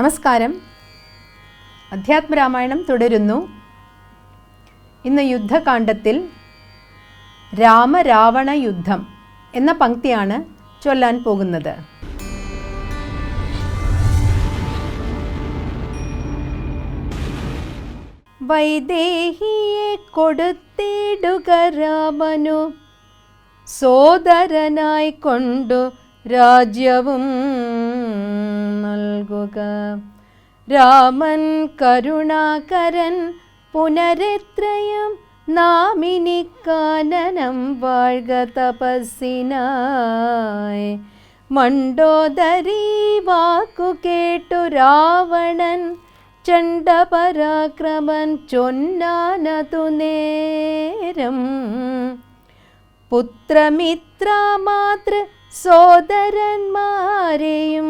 നമസ്കാരം. അധ്യാത്മരാമായണം തുടരുന്നു. ഇന്ന് യുദ്ധകാണ്ഡത്തിൽ രാമരാവണ യുദ്ധം എന്ന പംക്തിയാണ് ചൊല്ലാൻ പോകുന്നത്. വൈദേഹിയെ കൊടുത്തിടുക രാമനു, സോദരനായി കൊണ്ടു രാജ്യവും നൽകുക. രാമൻ കരുണാകരൻ പുനരെത്രയും നാമിനി കാനനം വാഴ്ക തപസ്സിനായി. മണ്ഡോദരീ വാക്കു കേട്ടു രാവണൻ ചണ്ഡപരാക്രമൻ ചൊന്നാനതു നേരം. പുത്രമിത്രമാതൃ സോദരന്മാരെയും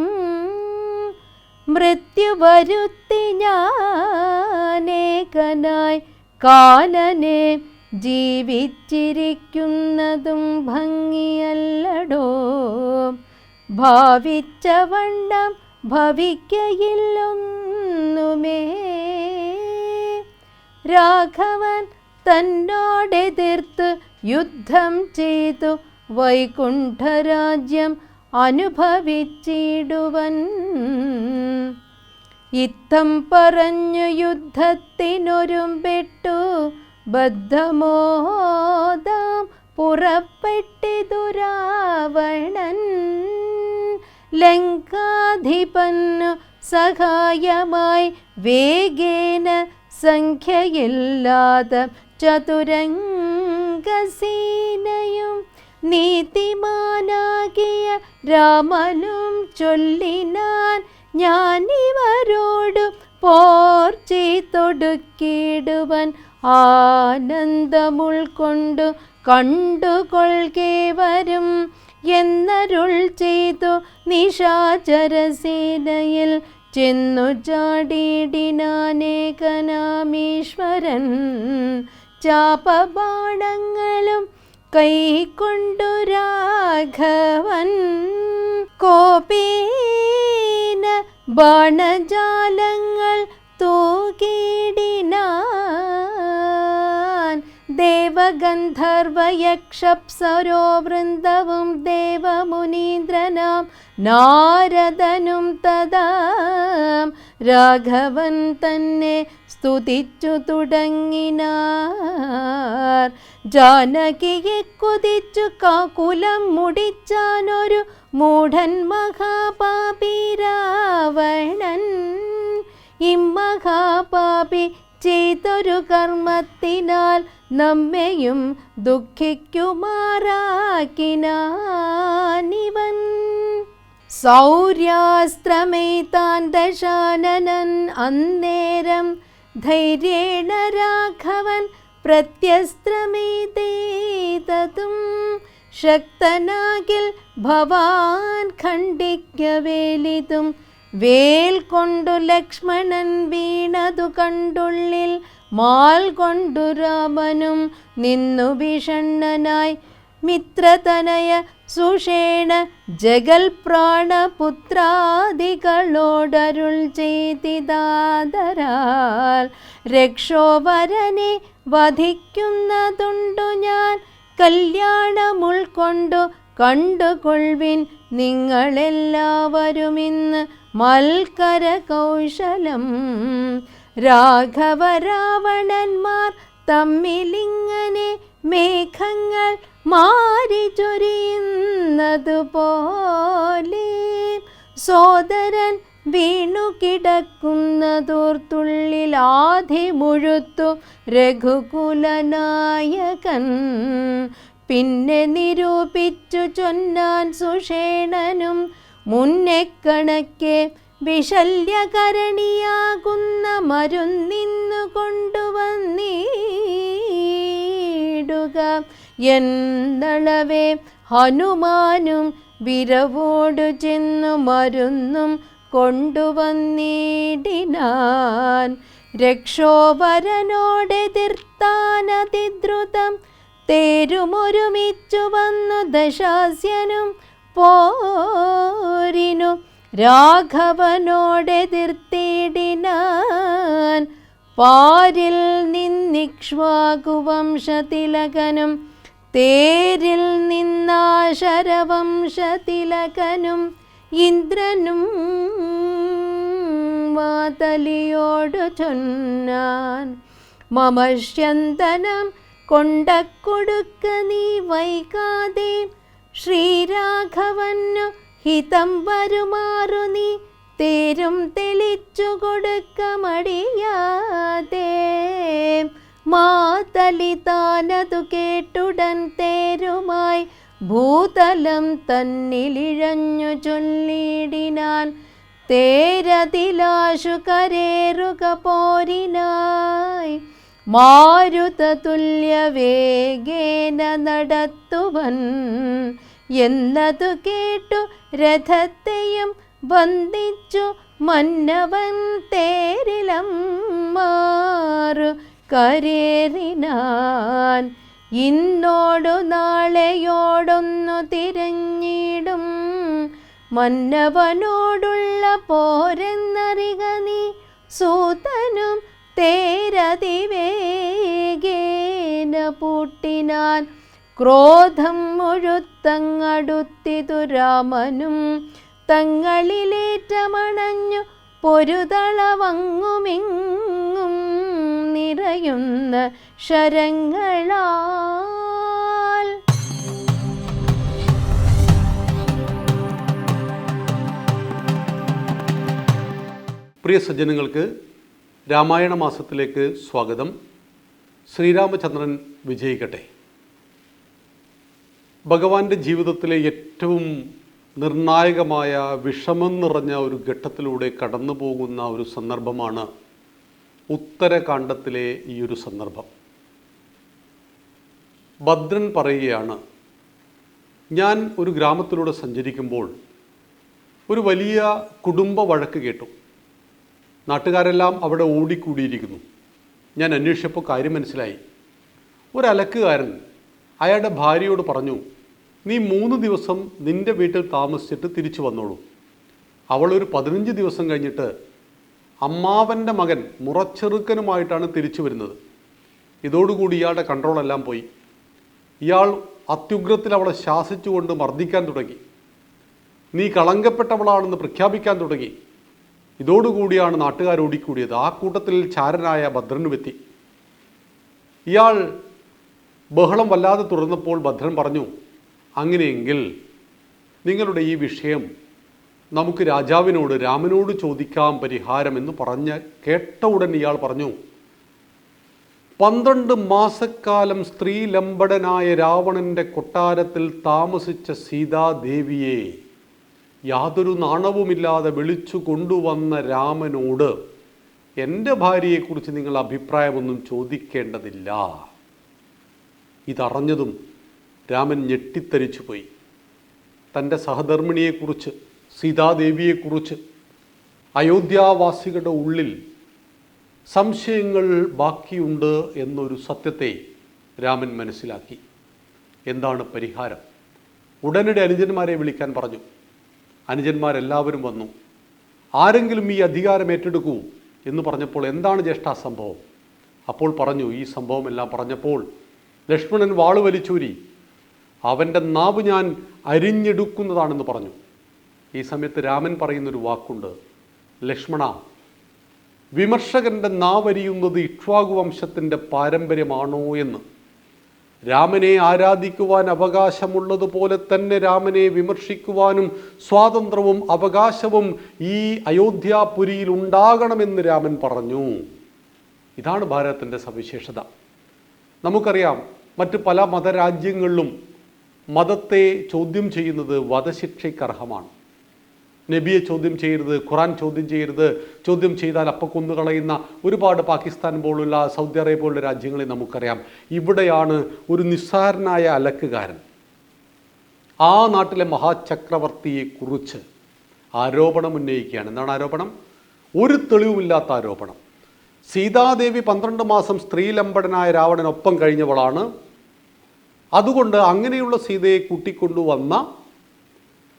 മൃത്യു വരുത്തി ഞാനേകനായി കാനനെ ജീവിച്ചിരിക്കുന്നതും ഭംഗിയല്ലടോ. ഭാവിച്ച വണ്ണം ഭവിക്കയില്ലൊന്നുമേ. രാഘവൻ തന്നോടെതിർത്ത് യുദ്ധം ചെയ്തു വൈകുണ്ഠരാജ്യം അനുഭവിച്ചിടുവൻ. ഇത്തം പറഞ്ഞു യുദ്ധത്തിനൊരുമ്പെട്ടു ബദ്ധമോദം പുറപ്പെട്ടിതു രാവണൻ. ലങ്കാധിപന്നു സഹായമായി വേഗേന സംഖ്യയില്ലാതെ ചതുരംഗസേനയും നീതിമാനാകിയ രാമനും ചൊല്ലിനാൻ. ഞാനിവരോടു പോർ ചെയ്തൊടുക്കിടുവൻ. ആനന്ദമുൾക്കൊണ്ടു കണ്ടുകൊള്ളുകേവരും എന്നരുൾ ചെയ്തു നിശാചരസേനയിൽ ചെന്നു ചാടിയിടിനാനേകനാമീശ്വരൻ. ചാപബാണങ്ങളും കൈക്കൊണ്ടു രാഘവൻ കോപേന ബാണജാലങ്ങൾ തൂകിടിനാൻ. ദേവഗന്ധർവയക്ഷപ്സരോ വൃന്ദവും ദേവമുനീന്ദ്രനാം നാരദനും തഥാ രാഘവൻ തന്നെ സ്തുതിച്ചു തുടങ്ങിനാർ. ജാനകിയെ കുതിച്ചു കാകുലം മുടിച്ചാനൊരു മൂഢൻ മഹാപാപി രാവണൻ. ഇമ്മഹാപാപി ചെയ്തൊരു കർമ്മത്തിനാൽ നമ്മെയും ദുഃഖിക്കുമാറാക്കിനാനിവൻ. സൗര്യാസ്ത്രമേതാൻ ദശാനനൻ അന്നേരം ധൈര്യേണ രാഘവൻ പ്രത്യസ്ത്രമേതേതതും. ശക്തനാകിൽ ഭവാൻ ഖണ്ഡിക്കവേലിതും. വേൽ കൊണ്ടു ലക്ഷ്മണൻ വീണതു കണ്ടുള്ളിൽ മാൽ കൊണ്ടു രാമനും നിന്നു ഭീഷണനായി. മിത്രതനയ സുഷേണ ജഗൽ പ്രാണപുത്രാദികളോടരുൾ ചെയ്തിതാദരാൽ. രക്ഷോവരനെ വധിക്കുന്നതുണ്ടു ഞാൻ. കല്യാണമുൾക്കൊണ്ടു കണ്ടുകൊള്ളുവിൻ നിങ്ങളെല്ലാവരുമിന്ന് മൽക്കര കൗശലം. രാഘവ രാവണന്മാർ തമ്മിലിങ്ങനെ മേഘങ്ങൾ മാരി ചൊരിയുന്നതുപോലെ സോദരൻ വീണുകിടക്കുന്നതോർത്തുള്ളിൽ ആധി മുഴുത്തു രഘുകുലനായകൻ. പിന്നെ നിരൂപിച്ചു ചൊന്നാൻ സുഷേണനും മുന്നേ കണക്കെ വിശല്യകരണിയാകുന്ന മരുന്നിന്നു കൊണ്ടുവന്നിടുക എന്നളവേ. ഹനുമാനും വിരവോടു ചെന്നു മരുന്നും കൊണ്ടുവന്നിടിനാൻ. രക്ഷോവരനോടെതിർത്താനതിദ്രുതം തേരുമൊരുമിച്ചു വന്നു ദശാസ്യനും പോരിനു രാഘവനോടെതിർത്തിടിനാൻ. പാരിൽ നിന്നിക്ഷ്വാകുവംശതിലകനും തേരിൽ നിന്നാശരവംശതിലകനും ഇന്ദ്രനും വാതലിയോടു ചൊന്നാൻ. മമശ്യന്തനം കൊണ്ടക്കൊടുക്ക നീ വൈകാതെ, ശ്രീരാഘവനു ഹിതം വരുമാറു നീ തേരും തെളിച്ചു കൊടുക്ക മടിയാതെ. മാതലി താനതു കേട്ടുടൻ തേരുമായി ഭൂതലം തന്നിലിഴഞ്ഞു ചൊല്ലിടിനാൻ. തേരതിലാശു കരേറുക പോരിനായി, മാരുതതുല്യ വേഗേന നടത്തുവൻ എന്നതു കേട്ടു രഥത്തെയും ബന്ധിച്ചു മന്നവൻ തേരിലം മാറു കരേറിനാൻ. ഇന്നോടു നാളെയോടൊന്നു തിരഞ്ഞിടും മന്നവനോടുള്ള പോരെന്നറിക നീ. സൂതനും തേരതിവേഗേന പൂട്ടിനാൻ. ക്രോധം മുഴുത്തങ്ങടുത്തിതു രാമനും തങ്ങളിലേറ്റമണഞ്ഞു പൊരുതളവങ്ങുമിങ്ങും നിറയുന്ന ശരങ്ങളാൽ. പ്രിയ സജ്ജനങ്ങൾക്ക് രാമായണ മാസത്തിലേക്ക് സ്വാഗതം. ശ്രീരാമചന്ദ്രൻ വിജയിക്കട്ടെ. ഭഗവാന്റെ ജീവിതത്തിലെ ഏറ്റവും നിർണായകമായ വിഷമം നിറഞ്ഞ ഒരു ഘട്ടത്തിലൂടെ കടന്നു പോകുന്ന ഒരു സന്ദർഭമാണ് ഉത്തരകാണ്ഡത്തിലെ ഈ ഒരു സന്ദർഭം. ഭദ്രൻ പറയുകയാണ്, ഞാൻ ഒരു ഗ്രാമത്തിലൂടെ സഞ്ചരിക്കുമ്പോൾ ഒരു വലിയ കുടുംബ വഴക്ക് കേട്ടു. നാട്ടുകാരെല്ലാം അവിടെ ഓടിക്കൂടിയിരിക്കുന്നു. ഞാൻ അന്വേഷിച്ചപ്പോൾ കാര്യം മനസ്സിലായി. ഒരലക്കുകാരൻ അയാളുടെ ഭാര്യയോട് പറഞ്ഞു, നീ 3 ദിവസം നിൻ്റെ വീട്ടിൽ താമസിച്ചിട്ട് തിരിച്ചു വന്നോളൂ. അവളൊരു 15 ദിവസം കഴിഞ്ഞിട്ട് അമ്മാവൻ്റെ മകൻ മുറച്ചെറുക്കനുമായിട്ടാണ് തിരിച്ചു വരുന്നത്. ഇതോടുകൂടി ഇയാളുടെ കൺട്രോളെല്ലാം പോയി. ഇയാൾ അത്യുഗ്രത്തിൽ അവളെ ശാസിച്ചുകൊണ്ട് മർദ്ദിക്കാൻ തുടങ്ങി. നീ കളങ്കപ്പെട്ടവളാണെന്ന് പ്രഖ്യാപിക്കാൻ തുടങ്ങി. ഇതോടുകൂടിയാണ് നാട്ടുകാർ ഓടിക്കൂടിയത്. ആ കൂട്ടത്തിൽ ചാരനായ ഭദ്രനുമെത്തി. ഇയാൾ ബഹളം വല്ലാതെ തുടർന്നപ്പോൾ ഭദ്രൻ പറഞ്ഞു, അങ്ങനെയെങ്കിൽ നിങ്ങളുടെ ഈ വിഷയം നമുക്ക് രാജാവിനോട് രാമനോട് ചോദിക്കാം പരിഹാരമെന്ന് പറഞ്ഞ് കേട്ട ഉടൻ ഇയാൾ പറഞ്ഞു, 12 മാസക്കാലം സ്ത്രീലമ്പടനായ രാവണൻ്റെ കൊട്ടാരത്തിൽ താമസിച്ച സീതാദേവിയെ യാതൊരു നാണവുമില്ലാതെ വിളിച്ചു കൊണ്ടുവന്ന രാമനോട് എൻ്റെ ഭാര്യയെക്കുറിച്ച് നിങ്ങൾ അഭിപ്രായമൊന്നും ചോദിക്കേണ്ടതില്ല. ഇതറിഞ്ഞതും രാമൻ ഞെട്ടിത്തരിച്ചു പോയി. തൻ്റെ സഹധർമ്മിണിയെക്കുറിച്ച്, സീതാദേവിയെക്കുറിച്ച് അയോധ്യാവാസികളുടെ ഉള്ളിൽ സംശയങ്ങൾ ബാക്കിയുണ്ട് എന്നൊരു സത്യത്തെ രാമൻ മനസ്സിലാക്കി. എന്താണ് പരിഹാരം? ഉടനടി അനുജന്മാരെ വിളിക്കാൻ പറഞ്ഞു. അനുജന്മാരെല്ലാവരും വന്നു. ആരെങ്കിലും ഈ അധികാരം ഏറ്റെടുക്കൂ എന്ന് പറഞ്ഞപ്പോൾ, എന്താണ് ജ്യേഷ്ഠ സംഭവം? അപ്പോൾ പറഞ്ഞു. ഈ സംഭവമെല്ലാം പറഞ്ഞപ്പോൾ ലക്ഷ്മണൻ വാള് വലിച്ചൂരി അവൻ്റെ നാവ് ഞാൻ അരിഞ്ഞെടുക്കുന്നതാണെന്ന് പറഞ്ഞു. ഈ സമയത്ത് രാമൻ പറയുന്നൊരു വാക്കുണ്ട്, ലക്ഷ്മണ, വിമർശകൻ്റെ നാവരിയുന്നത് ഇക്ഷ്വാകു വംശത്തിൻ്റെ പാരമ്പര്യമാണോ എന്ന്. രാമനെ ആരാധിക്കുവാൻ അവകാശമുള്ളതുപോലെ തന്നെ രാമനെ വിമർശിക്കുവാനും സ്വാതന്ത്ര്യവും അവകാശവും ഈ അയോധ്യാപുരിയിൽ ഉണ്ടാകണമെന്ന് രാമൻ പറഞ്ഞു. ഇതാണ് ഭാരതത്തിൻ്റെ സവിശേഷത. നമുക്കറിയാം, മറ്റ് പല മതരാജ്യങ്ങളിലും മതത്തെ ചോദ്യം ചെയ്യുന്നത് വധശിക്ഷയ്ക്കർഹമാണ്. നബിയെ ചോദ്യം ചെയ്യരുത്, ഖുറാൻ ചോദ്യം ചെയ്യരുത്, ചോദ്യം ചെയ്താൽ അപ്പം കൊന്നുകളയുന്ന ഒരുപാട് പാകിസ്ഥാൻ പോലുള്ള സൗദി അറേബ്യ പോലുള്ള രാജ്യങ്ങളെ നമുക്കറിയാം. ഇവിടെയാണ് ഒരു നിസ്സാരനായ അലക്കുകാരൻ ആ നാട്ടിലെ മഹാചക്രവർത്തിയെക്കുറിച്ച് ആരോപണം ഉന്നയിക്കുകയാണ്. എന്താണ് ആരോപണം? ഒരു തെളിവുമില്ലാത്ത ആരോപണം. സീതാദേവി 12 മാസം സ്ത്രീലമ്പടനായ രാവണനൊപ്പം കഴിഞ്ഞവളാണ്. അതുകൊണ്ട് അങ്ങനെയുള്ള സീതയെ കൂട്ടിക്കൊണ്ടുവന്ന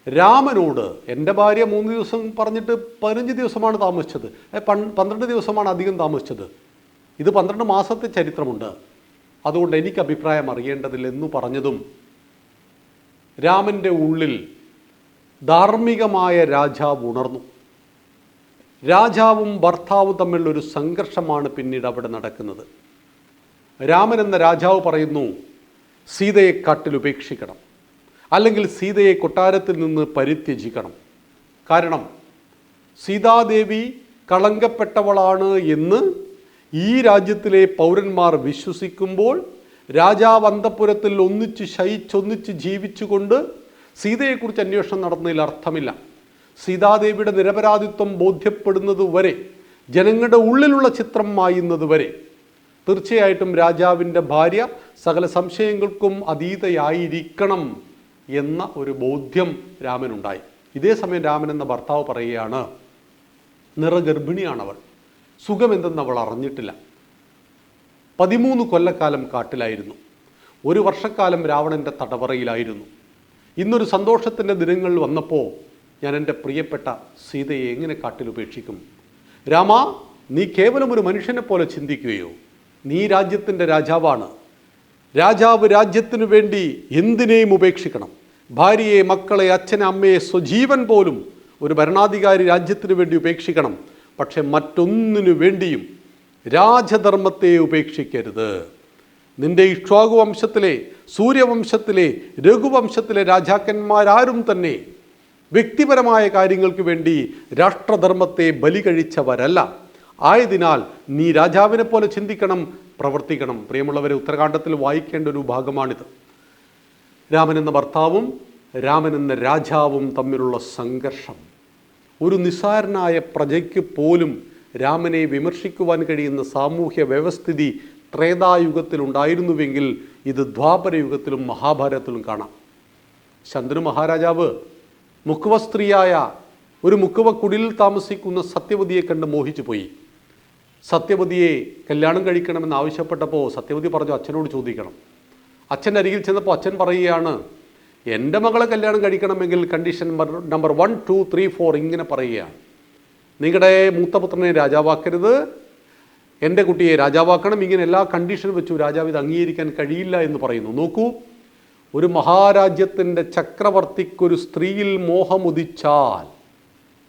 രാമനോട് എൻ്റെ ഭാര്യ 3 ദിവസം പറഞ്ഞിട്ട് 15 ദിവസമാണ് താമസിച്ചത്, 12 ദിവസമാണ് അധികം താമസിച്ചത്, ഇത് 12 മാസത്തെ ചരിത്രമുണ്ട്, അതുകൊണ്ട് എനിക്ക് അഭിപ്രായം അറിയേണ്ടതില്ലെന്നു പറഞ്ഞതും രാമൻ്റെ ഉള്ളിൽ ധാർമ്മികമായ രാജാവ് ഉണർന്നു. രാജാവും ഭർത്താവും തമ്മിലുള്ളൊരു സംഘർഷമാണ് പിന്നീട് അവിടെ നടക്കുന്നത്. രാമൻ എന്ന രാജാവ് പറയുന്നു, സീതയെ കാട്ടിൽ ഉപേക്ഷിക്കണം, അല്ലെങ്കിൽ സീതയെ കൊട്ടാരത്തിൽ നിന്ന് പരിത്യജിക്കണം. കാരണം സീതാദേവി കളങ്കപ്പെട്ടവളാണ് എന്ന് ഈ രാജ്യത്തിലെ പൗരന്മാർ വിശ്വസിക്കുമ്പോൾ രാജാവ് അന്തഃപുരത്തിൽ ഒന്നിച്ച് ജീവിച്ചുകൊണ്ട് സീതയെക്കുറിച്ച് അന്വേഷണം നടന്നതിൽ അർത്ഥമില്ല. സീതാദേവിയുടെ നിരപരാധിത്വം ബോധ്യപ്പെടുന്നത് വരെ, ജനങ്ങളുടെ ഉള്ളിലുള്ള ചിത്രം മായുന്നത് വരെ തീർച്ചയായിട്ടും രാജാവിൻ്റെ ഭാര്യ സകല സംശയങ്ങൾക്കും അതീതയായിരിക്കണം എന്ന ഒരു ബോധ്യം രാമനുണ്ടായി. ഇതേ സമയം രാമൻ എന്ന ഭർത്താവ് പറയുകയാണ്, നിറഗർഭിണിയാണവൾ, സുഖമെന്തെന്ന് അവൾ അറിഞ്ഞിട്ടില്ല. 13 കൊല്ലക്കാലം കാട്ടിലായിരുന്നു, 1 വർഷക്കാലം രാവണൻ്റെ തടവറയിലായിരുന്നു. ഇന്നൊരു സന്തോഷത്തിൻ്റെ ദിനങ്ങൾ വന്നപ്പോൾ ഞാൻ എൻ്റെ പ്രിയപ്പെട്ട സീതയെ എങ്ങനെ കാട്ടിൽ ഉപേക്ഷിക്കും? രാമ, നീ കേവലം ഒരു മനുഷ്യനെ പോലെ ചിന്തിക്കുകയോ? നീ രാജ്യത്തിൻ്റെ രാജാവാണ്. രാജാവ് രാജ്യത്തിനു വേണ്ടി എന്തിനേയും ഉപേക്ഷിക്കണം. ഭാര്യയെ, മക്കളെ, അച്ഛനെ, അമ്മയെ, സ്വജീവൻ പോലും ഒരു ഭരണാധികാരി രാജ്യത്തിനു വേണ്ടി ഉപേക്ഷിക്കണം. പക്ഷെ മറ്റൊന്നിനു വേണ്ടിയും രാജധർമ്മത്തെ ഉപേക്ഷിക്കരുത്. നിന്റെ ഇക്ഷ്വാകു വംശത്തിലെ, സൂര്യവംശത്തിലെ, രഘുവംശത്തിലെ രാജാക്കന്മാരാരും തന്നെ വ്യക്തിപരമായ കാര്യങ്ങൾക്ക് വേണ്ടി രാഷ്ട്രധർമ്മത്തെ ബലി കഴിച്ചവരല്ല. ആയതിനാൽ നീ രാജാവിനെ പോലെ ചിന്തിക്കണം, പ്രവർത്തിക്കണം. പ്രിയമുള്ളവരെ, ഉത്തരകാണ്ഡത്തിൽ വായിക്കേണ്ട ഒരു ഭാഗമാണിത്. രാമൻ എന്ന ഭർത്താവും രാമൻ എന്ന രാജാവും തമ്മിലുള്ള സംഘർഷം. ഒരു നിസ്സാരനായ പ്രജയ്ക്ക് പോലും രാമനെ വിമർശിക്കുവാൻ കഴിയുന്ന സാമൂഹ്യ വ്യവസ്ഥിതി ത്രേതായുഗത്തിലുണ്ടായിരുന്നുവെങ്കിൽ ഇത് ദ്വാപരയുഗത്തിലും മഹാഭാരതത്തിലും കാണാം. ശന്തനു മഹാരാജാവ് മുക്കുവ സ്ത്രീയായ ഒരു മുക്കുവ കുടിലിൽ താമസിക്കുന്ന സത്യവതിയെ കണ്ട് മോഹിച്ചു പോയി. സത്യവതിയെ കല്യാണം കഴിക്കണമെന്ന് ആവശ്യപ്പെട്ടപ്പോൾ സത്യവതി പറഞ്ഞു, അച്ഛനോട് ചോദിക്കണം. അച്ഛൻ്റെ അരികിൽ ചെന്നപ്പോൾ അച്ഛൻ പറയുകയാണ്, എൻ്റെ മകളെ കല്യാണം കഴിക്കണമെങ്കിൽ കണ്ടീഷൻ നമ്പർ 1, 2, 3, 4 ഇങ്ങനെ പറയുകയാണ്. നിങ്ങളുടെ മൂത്തപുത്രനെ രാജാവാക്കരുത്, എൻ്റെ കുട്ടിയെ രാജാവാക്കണം, ഇങ്ങനെ എല്ലാ കണ്ടീഷനും വെച്ചു. രാജാവ് ഇത് അംഗീകരിക്കാൻ കഴിയില്ല എന്ന് പറയുന്നു. നോക്കൂ, ഒരു മഹാരാജ്യത്തിൻ്റെ ചക്രവർത്തിക്കൊരു സ്ത്രീയിൽ മോഹമുദിച്ചാൽ,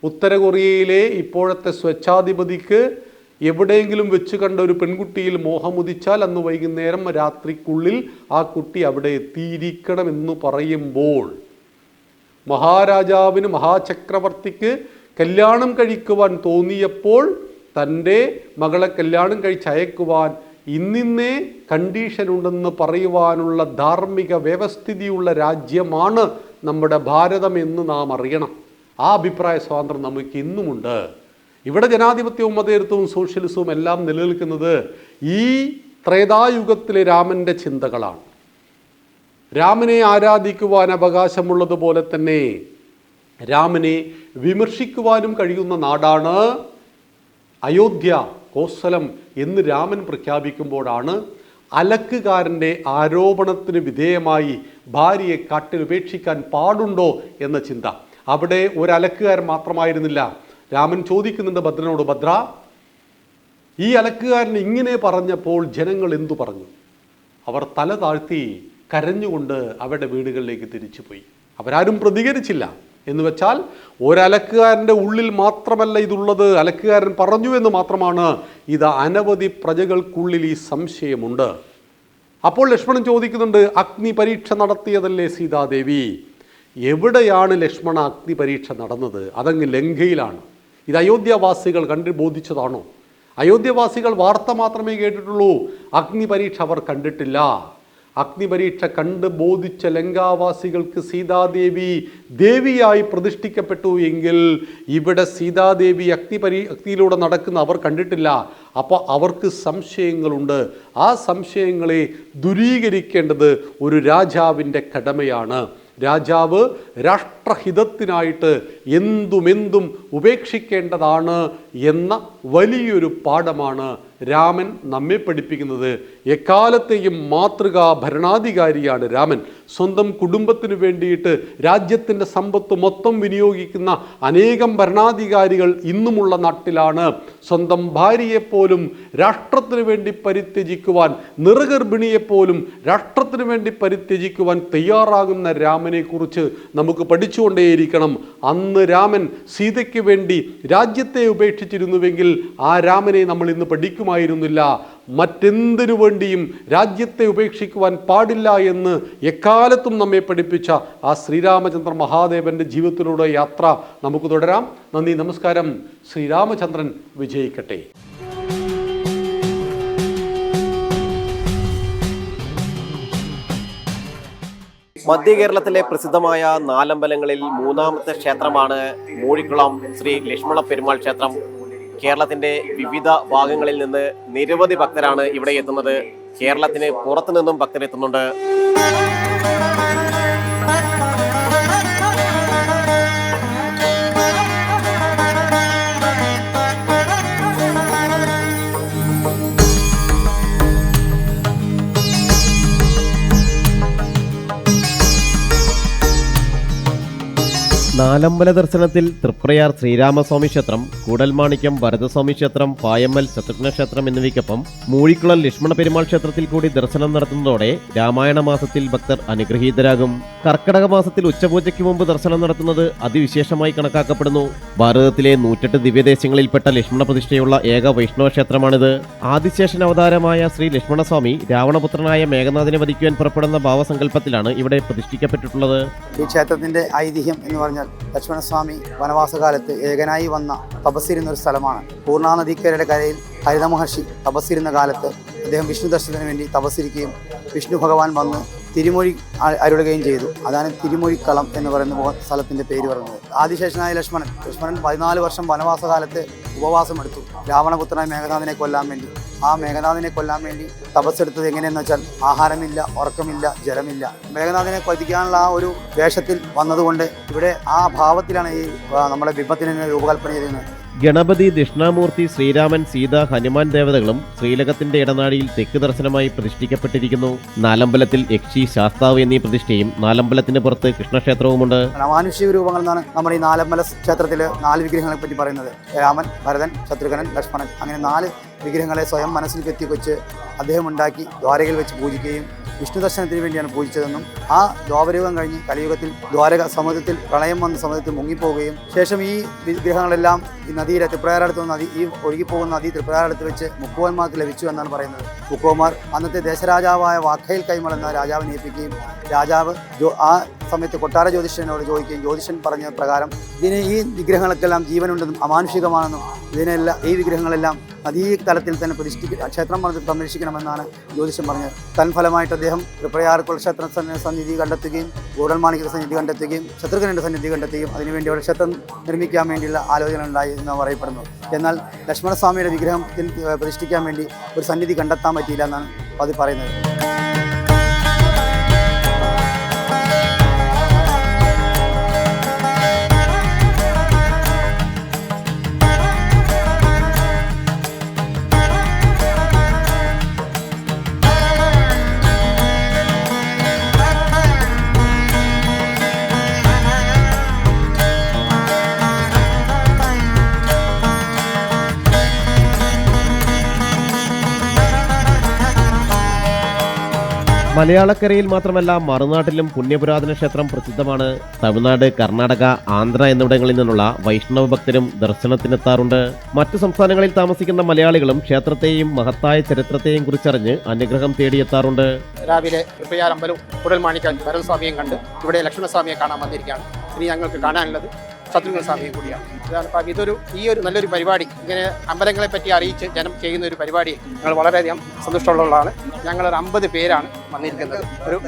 ഉത്തര കൊറിയയിലെ ഇപ്പോഴത്തെ സ്വച്ഛാധിപതിക്ക് എവിടെയെങ്കിലും വെച്ച് കണ്ട ഒരു പെൺകുട്ടിയിൽ മോഹമുദിച്ചാൽ അന്ന് വൈകുന്നേരം രാത്രിക്കുള്ളിൽ ആ കുട്ടി അവിടെ എത്തിയിരിക്കണമെന്ന് പറയുമ്പോൾ, മഹാരാജാവിന്, മഹാചക്രവർത്തിക്ക് കല്യാണം കഴിക്കുവാൻ തോന്നിയപ്പോൾ തൻ്റെ മകളെ കല്യാണം കഴിച്ചയക്കുവാൻ ഇന്നിന്നേ കണ്ടീഷൻ ഉണ്ടെന്ന് പറയുവാനുള്ള ധാർമ്മിക വ്യവസ്ഥിതിയുള്ള രാജ്യമാണ് നമ്മുടെ ഭാരതം എന്ന് നാം അറിയണം. ആ അഭിപ്രായ സ്വാതന്ത്ര്യം നമുക്ക് ഇന്നുമുണ്ട്. ഇവിടെ ജനാധിപത്യവും മതേതരത്വവും സോഷ്യലിസവും എല്ലാം നിലനിൽക്കുന്നത് ഈ ത്രേതായുഗത്തിലെ രാമൻ്റെ ചിന്തകളാണ്. രാമനെ ആരാധിക്കുവാൻ അവകാശമുള്ളതുപോലെ തന്നെ രാമനെ വിമർശിക്കുവാനും കഴിയുന്ന നാടാണ് അയോധ്യ, കോസലം എന്ന് രാമൻ പ്രഖ്യാപിക്കുമ്പോഴാണ് അലക്കുകാരൻ്റെ ആരോപണത്തിന് വിധേയമായി ഭാര്യയെ കാട്ടിൽ ഉപേക്ഷിക്കാൻ പാടുണ്ടോ എന്ന ചിന്ത. അവിടെ ഒരു അലക്കുകാരൻ മാത്രമായിരുന്നില്ല. രാമൻ ചോദിക്കുന്നുണ്ട് ഭദ്രനോട്, ഭദ്ര, ഈ അലക്കുകാരൻ ഇങ്ങനെ പറഞ്ഞപ്പോൾ ജനങ്ങൾ എന്തു പറഞ്ഞു? അവർ തല താഴ്ത്തി കരഞ്ഞുകൊണ്ട് അവരുടെ വീടുകളിലേക്ക് തിരിച്ചുപോയി. അവരാരും പ്രതികരിച്ചില്ല. എന്ന് വെച്ചാൽ ഒരലക്കുകാരൻ്റെ ഉള്ളിൽ മാത്രമല്ല ഇതുള്ളത്, അലക്കുകാരൻ പറഞ്ഞു എന്ന് മാത്രമാണ്. ഇത് അനവധി പ്രജകൾക്കുള്ളിൽ ഈ സംശയമുണ്ട്. അപ്പോൾ ലക്ഷ്മണൻ ചോദിക്കുന്നുണ്ട്, അഗ്നി പരീക്ഷ നടത്തിയതല്ലേ സീതാദേവി? എവിടെയാണ് ലക്ഷ്മണ അഗ്നി പരീക്ഷ നടന്നത്? അതങ്ങ് ലങ്കയിലാണ്. ഇത് അയോധ്യാവാസികൾ കണ്ടു ബോധിച്ചതാണോ? അയോധ്യവാസികൾ വാർത്ത മാത്രമേ കേട്ടിട്ടുള്ളൂ, അഗ്നി പരീക്ഷ അവർ കണ്ടിട്ടില്ല. അഗ്നിപരീക്ഷ കണ്ട് ബോധിച്ച ലങ്കാവാസികൾക്ക് സീതാദേവി ദേവിയായി പ്രതിഷ്ഠിക്കപ്പെട്ടു എങ്കിൽ ഇവിടെ സീതാദേവി അഗ്നിയിലൂടെ നടക്കുന്ന അവർ കണ്ടിട്ടില്ല. അപ്പോൾ അവർക്ക് സംശയങ്ങളുണ്ട്. ആ സംശയങ്ങളെ ദൂരീകരിക്കേണ്ടത് ഒരു രാജാവിൻ്റെ കടമയാണ്. രാജാവ് രാഷ്ട്രഹിതത്തിനായിട്ട് എന്തുമെന്തും ഉപേക്ഷിക്കേണ്ടതാണ് എന്ന വലിയൊരു പാഠമാണ് രാമൻ നമ്മെ പഠിപ്പിക്കുന്നത്. എക്കാലത്തെയും മാതൃകാ ഭരണാധികാരിയാണ് രാമൻ. സ്വന്തം കുടുംബത്തിന് വേണ്ടിയിട്ട് രാജ്യത്തിൻ്റെ സമ്പത്ത് മൊത്തം വിനിയോഗിക്കുന്ന അനേകം ഭരണാധികാരികൾ ഇന്നുമുള്ള നാട്ടിലാണ്. സ്വന്തം ഭാര്യയെപ്പോലും രാഷ്ട്രത്തിന് വേണ്ടി പരിത്യജിക്കുവാൻ, നിറഗർഭിണിയെപ്പോലും രാഷ്ട്രത്തിന് വേണ്ടി പരിത്യജിക്കുവാൻ തയ്യാറാകുന്ന രാമനെക്കുറിച്ച് നമുക്ക് പഠിച്ചുകൊണ്ടേയിരിക്കണം. അന്ന് രാമൻ സീതയ്ക്ക് വേണ്ടി രാജ്യത്തെ ഉപേക്ഷിച്ചിരുന്നുവെങ്കിൽ ആ രാമനെ നമ്മൾ ഇന്ന് പഠിക്കുമായിരുന്നില്ല. മറ്റെന്തിനു വേണ്ടിയും രാജ്യത്തെ ഉപേക്ഷിക്കുവാൻ പാടില്ല എന്ന് എക്കാലത്തും നമ്മെ പഠിപ്പിച്ച ആ ശ്രീരാമചന്ദ്ര മഹാദേവൻ്റെ ജീവിതത്തിലൂടെ യാത്ര നമുക്ക് തുടരാം. നന്ദി, നമസ്കാരം. ശ്രീരാമചന്ദ്രൻ വിജയിക്കട്ടെ. മധ്യ കേരളത്തിലെ പ്രസിദ്ധമായ നാലമ്പലങ്ങളിൽ മൂന്നാമത്തെ ക്ഷേത്രമാണ് മൂഴിക്കുളം ശ്രീ ലക്ഷ്മണ പെരുമാൾ ക്ഷേത്രം. കേരളത്തിന്റെ വിവിധ ഭാഗങ്ങളിൽ നിന്ന് നിരവധി ഭക്തരാണ് ഇവിടെ എത്തുന്നത്. കേരളത്തിന് പുറത്തു നിന്നും ഭക്തരെത്തുന്നുണ്ട്. നാലമ്പല ദർശനത്തിൽ തൃപ്രയാർ ശ്രീരാമസ്വാമി ക്ഷേത്രം, കൂടൽമാണിക്യം ഭരതസ്വാമി ക്ഷേത്രം, പായമ്മൽ ശത്രുഘ്ന ക്ഷേത്രം എന്നിവയ്ക്കൊപ്പം മൂഴിക്കുളം ലക്ഷ്മണ പെരുമാൾ ക്ഷേത്രത്തിൽ കൂടി ദർശനം നടത്തുന്നതോടെ രാമായണ മാസത്തിൽ ഭക്തർ അനുഗ്രഹീതരാകും. കർക്കടക മാസത്തിൽ ഉച്ചപൂജയ്ക്ക് മുമ്പ് ദർശനം നടത്തുന്നത് അതിവിശേഷമായി കണക്കാക്കപ്പെടുന്നു. ഭാരതത്തിലെ 108 ദിവ്യദേശങ്ങളിൽപ്പെട്ട ലക്ഷ്മണ പ്രതിഷ്ഠയുള്ള ഏക വൈഷ്ണവ ക്ഷേത്രമാണിത്. ആദിശേഷൻ അവതാരമായ ശ്രീ ലക്ഷ്മണസ്വാമി രാവണപുത്രനായ മേഘനാഥനെ വധിക്കുവാൻ പുറപ്പെടുന്ന ഭാവസങ്കല്പത്തിലാണ് ഇവിടെ പ്രതിഷ്ഠിക്കപ്പെട്ടിട്ടുള്ളത്. ഈ ക്ഷേത്രത്തിന്റെ ഐതിഹ്യം എന്ന് പറഞ്ഞാൽ ലക്ഷ്മണസ്വാമി വനവാസകാലത്ത് ഏകനായി വന്ന തപസ്സിരുന്ന ഒരു സ്ഥലമാണ്. പൂർണ്ണാനദിക്കരയുടെ കരയിൽ ഹരിത മഹർഷി തപസ്സിരുന്ന കാലത്ത് അദ്ദേഹം വിഷ്ണു ദർശനത്തിന് വേണ്ടി തപസ്സിരിക്കുകയും വിഷ്ണു ഭഗവാൻ വന്ന് തിരുമൊഴി അരുളുകയും ചെയ്തു. അതാണ് തിരുമൊഴിക്കളം എന്ന് പറയുന്ന സ്ഥലത്തിന്റെ പേര് പറയുന്നത്. ആദിശേഷനായ ലക്ഷ്മണൻ 14 വർഷം വനവാസകാലത്ത് ഉപവാസമെടുത്തു രാവണപുത്രനായ മേഘനാഥനെ കൊല്ലാൻ വേണ്ടി. ആ മേഘനാഥനെ കൊല്ലാൻ വേണ്ടി തപസ്സെടുത്തത് എങ്ങനെയെന്ന് വെച്ചാൽ ആഹാരമില്ല, ഉറക്കമില്ല, ജലമില്ല. മേഘനാഥനെ കൊതിക്കാനുള്ള ആ ഒരു വേഷത്തിൽ വന്നതുകൊണ്ട് ഇവിടെ ആ ഭാവത്തിലാണ് ഈ നമ്മുടെ ബിംബത്തിനെ രൂപകൽപ്പന ചെയ്തിരുന്നത്. ഗണപതി, ദക്ഷിണാമൂർത്തി, ശ്രീരാമൻ, സീത, ഹനുമാൻ ദേവതകളും ശ്രീലകത്തിന്റെ ഇടനാഴിയിൽ തെക്ക് ദർശനമായി പ്രതിഷ്ഠിക്കപ്പെട്ടിരിക്കുന്നു. നാലമ്പലത്തിൽ യക്ഷി, ശാസ്താവ് എന്നീ പ്രതിഷ്ഠയും നാലമ്പലത്തിന് പുറത്ത് കൃഷ്ണക്ഷേത്രവുമുണ്ട്. അമാനുഷിക രൂപങ്ങൾ എന്നാണ് നമ്മുടെ ഈ നാലമ്പല ക്ഷേത്രത്തിൽ 4 വിഗ്രഹങ്ങളെ പറ്റി പറയുന്നത്. രാമൻ, ഭരതൻ, ശത്രുഘ്നൻ, ലക്ഷ്മണൻ, അങ്ങനെ 4 വിഗ്രഹങ്ങളെ സ്വയം മനസ്സിൽ കെത്തിവെച്ച് അദ്ദേഹം ഉണ്ടാക്കി ദ്വാരകയിൽ വെച്ച് പൂജിക്കുകയും വിഷ്ണു ദർശനത്തിന് വേണ്ടിയാണ് പൂജിച്ചതെന്നും ആ ദ്വാപരയുഗം കഴിഞ്ഞ് കലിയുഗത്തിൽ ദ്വാരക സമുദ്രത്തിൽ പ്രളയം വന്ന സമുദ്രത്തിൽ മുങ്ങിപ്പോവുകയും ശേഷം ഈ വിഗ്രഹങ്ങളെല്ലാം ഈ നദിയിലെ തൃപ്രയാറടുത്ത് നദി ഈ ഒഴുകിപ്പോകുന്ന നദി തൃപ്രയാറടുത്ത് വെച്ച് മുക്കുവന്മാർക്ക് ലഭിച്ചു എന്നാണ് പറയുന്നത്. മുക്കുവന്മാർ അന്നത്തെ ദേശരാജാവായ വാഖയിൽ കൈമൾ എന്ന രാജാവിനെ ഏൽപ്പിക്കുകയും രാജാവ് ആ സമയത്ത് കൊട്ടാര ജ്യോതിഷനോട് ചോദിക്കുകയും ജ്യോതിഷൻ പറഞ്ഞ പ്രകാരം ഈ വിഗ്രഹങ്ങൾക്കെല്ലാം ജീവനുണ്ടെന്നും അമാനുഷികമാണെന്നും ഈ വിഗ്രഹങ്ങളെല്ലാം നദീതലത്തിൽ തന്നെ ക്ഷേത്രം സംരക്ഷിക്കണമെന്നാണ് ജ്യോതിഷം പറഞ്ഞത്. തൽഫലമായിട്ട് അദ്ദേഹം തൃപ്രയാർക്കുള്ള ക്ഷേത്ര സന്നിധി കണ്ടെത്തുകയും ഗൂഢൽമാണിക്യ സന്നിധി കണ്ടെത്തുകയും ശത്രുഘ്നന്റെ സന്നിധി കണ്ടെത്തുകയും അതിനുവേണ്ടി അവിടെ ക്ഷേത്രം നിർമ്മിക്കാൻ വേണ്ടിയുള്ള ആലോചന ഉണ്ടായി എന്ന് പറയപ്പെടുന്നു. എന്നാൽ ലക്ഷ്മണസ്വാമിയുടെ വിഗ്രഹത്തിൽ പ്രതിഷ്ഠിക്കാൻ വേണ്ടി ഒരു സന്നിധി കണ്ടെത്താൻ പറ്റിയില്ല എന്നാണ് അത് പറയുന്നത്. മലയാളക്കരയിൽ മാത്രമല്ല മറുനാട്ടിലും പുണ്യപുരാതന ക്ഷേത്രം പ്രസിദ്ധമാണ്. തമിഴ്നാട്, കർണാടക, ആന്ധ്ര എന്നിവിടങ്ങളിൽ നിന്നുള്ള വൈഷ്ണവ ഭക്തരും ദർശനത്തിനെത്താറുണ്ട്. മറ്റു സംസ്ഥാനങ്ങളിൽ താമസിക്കുന്ന മലയാളികളും ക്ഷേത്രത്തെയും മഹത്തായ ചരിത്രത്തെയും കുറിച്ചറിഞ്ഞ് അനുഗ്രഹം തേടിയെത്താറുണ്ട്. രാവിലെ തൃപ്രയാർ അമ്പലവും കൂടൽമാണിക്യം ഭരതസ്വാമിയും കണ്ട് ഇവിടെ ലക്ഷ്മണസ്വാമിയെ കാണാൻ വന്നിരിക്കുകയാണ്. ഇനി ഞങ്ങൾക്ക് കാണാനുള്ളത് ശത്രുഘ്ന സ്വാമിയും കൂടിയാണ്. ഇതാണ് ഇതൊരു നല്ലൊരു പരിപാടി. ഇങ്ങനെ അമ്പലങ്ങളെ പറ്റി അറിയിച്ച് ജനം ചെയ്യുന്ന ഒരു പരിപാടി ഞങ്ങൾ വളരെയധികം സന്തുഷ്ടമുള്ളതാണ്. ഞങ്ങളൊരു 50 പേരാണ് വന്നിരിക്കുന്നത്.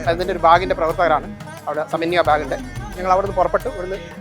അതിൻ്റെ ഒരു ബാഗിൻ്റെ പ്രവർത്തകരാണ്, അവിടെ സമന്വയ ബാഗിൻ്റെ. ഞങ്ങൾ അവിടെ നിന്ന് പുറപ്പെട്ടു,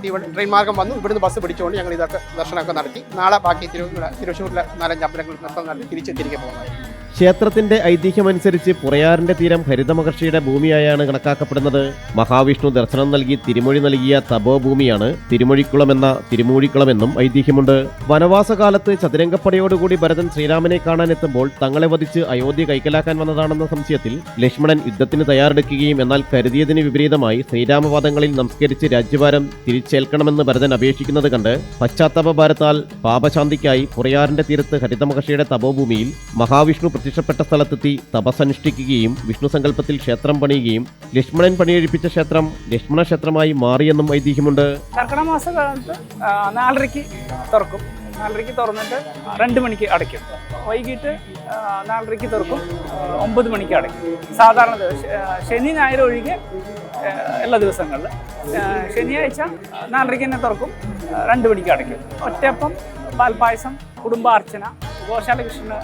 ഇവിടുന്ന് ട്രെയിൻ മാർഗം വന്നു, ഇവിടുന്ന് ബസ് പിടിച്ചുകൊണ്ട് ഞങ്ങൾ ഇതൊക്കെ ദർശനമൊക്കെ നടത്തി നാളെ ബാക്കി തിരുവനന്തപുരത്തിലെ 4-5 അമ്പലങ്ങളിൽ നടത്തി തിരികെ പോകുന്നത്. ക്ഷേത്രത്തിന്റെ ഐതിഹ്യമനുസരിച്ച് പുറയാറിന്റെ തീരം ഹരിതമഹർഷിയുടെ ഭൂമിയായാണ് കണക്കാക്കപ്പെടുന്നത്. മഹാവിഷ്ണു ദർശനം നൽകി തിരുമൊഴി നൽകിയ തപോഭൂമിയാണ് തിരുമൊഴിക്കുളമെന്ന തിരുമൂഴിക്കുളമെന്നും ഐതിഹ്യമുണ്ട്. വനവാസകാലത്ത് ചതുരംഗപ്പടയോടുകൂടി ഭരതൻ ശ്രീരാമനെ കാണാനെത്തുമ്പോൾ തങ്ങളെ വധിച്ച് അയോധ്യ കൈക്കലാക്കാൻ വന്നതാണെന്ന സംശയത്തിൽ ലക്ഷ്മണൻ യുദ്ധത്തിന് തയ്യാറെടുക്കുകയും എന്നാൽ കരുതിയതിന് വിപരീതമായി ശ്രീരാമവാദങ്ങളിൽ നമസ്കരിച്ച് രാജ്യഭാരം തിരിച്ചേൽക്കണമെന്ന് ഭരതൻ അപേക്ഷിക്കുന്നത് കണ്ട് പശ്ചാത്താപ ഭാരത്താൽ പാപശാന്തിക്കായി പുറയാറിന്റെ തീരത്ത് ഹരിതമഹർഷിയുടെ തപോഭൂമിയിൽ മഹാവിഷ്ണു പ്രത്യക്ഷപ്പെട്ട സ്ഥലത്തെത്തി തപസ്സനുഷ്ഠിക്കുകയും വിഷ്ണു സങ്കല്പത്തിൽ ക്ഷേത്രം പണിയുകയും ലക്ഷ്മണൻ പണിയെഴുപ്പിച്ച ക്ഷേത്രം ലക്ഷ്മണ ക്ഷേത്രമായി മാറിയെന്നും ഐതിഹ്യമുണ്ട്. കർക്കിടക മാസകാലത്ത് 4:30 തുറക്കും. 4:30 തുറന്നിട്ട് 2 മണിക്ക് അടയ്ക്കും. വൈകിട്ട് 4:30 തുറക്കും, 9 മണിക്ക് അടയ്ക്കും. സാധാരണ ശനി ഞായർ ഒഴികെ എല്ലാ ദിവസങ്ങളിലും. ശനിയാഴ്ച 4:30 തന്നെ തുറക്കും, 2 മണിക്ക് അടയ്ക്കും. ഒറ്റപ്പം, പാൽപ്പായസം, കുടുംബാർച്ചന, ഗോശാല കൃഷ്ണന്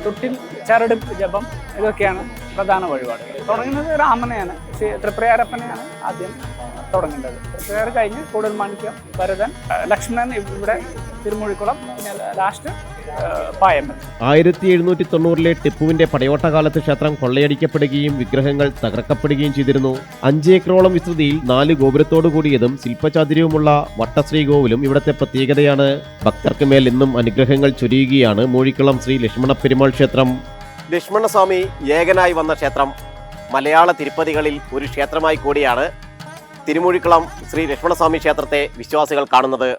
തൊട്ടിൽ ചരട് ജപം, ഇതൊക്കെയാണ് പ്രധാന വഴിപാടുകൾ. തുടങ്ങുന്നത് രാമനെയാണ്, തൃപ്രയാരപ്പനെയാണ് ആദ്യം തുടങ്ങേണ്ടത്. തൃപ്രയാർ കഴിഞ്ഞ് കൂടൽമാണിക്യം, ഭരതൻ, ലക്ഷ്മണൻ, ഇവിടെ തിരുമൂഴിക്കുളം, പിന്നെ ലാസ്റ്റ് പായമ്മൽ. 1790-ലെ ടിപ്പുവിന്റെ പടയോട്ടകാലത്ത് ക്ഷേത്രം കൊള്ളയടിക്കപ്പെടുകയും വിഗ്രഹങ്ങൾ തകർക്കപ്പെടുകയും ചെയ്തിരുന്നു. 5 ഏക്കറോളം വിസ്തൃതിയിൽ 4 ഗോപുരത്തോടു കൂടിയതും ശില്പചാതുര്യവുമുള്ള വട്ടശ്രീകോവിലും ഇവിടത്തെ പ്രത്യേകതയാണ്. ഭക്തർക്ക് മേൽ ഇന്നും അനുഗ്രഹങ്ങൾ ചൊരിയുകയാണ് മൂഴിക്കുളം ശ്രീ ലക്ഷ്മണ പെരുമാൾ ക്ഷേത്രം. ലക്ഷ്മണസ്വാമി ഏകനായി വന്ന ക്ഷേത്രം മലയാള തിരുപ്പതികളിൽ ഒരു ക്ഷേത്രമായി കൂടിയാണ് തിരുമൂഴിക്കുളം ശ്രീ ലക്ഷ്മണസ്വാമി ക്ഷേത്രത്തെ വിശ്വാസികൾ കാണുന്നത്.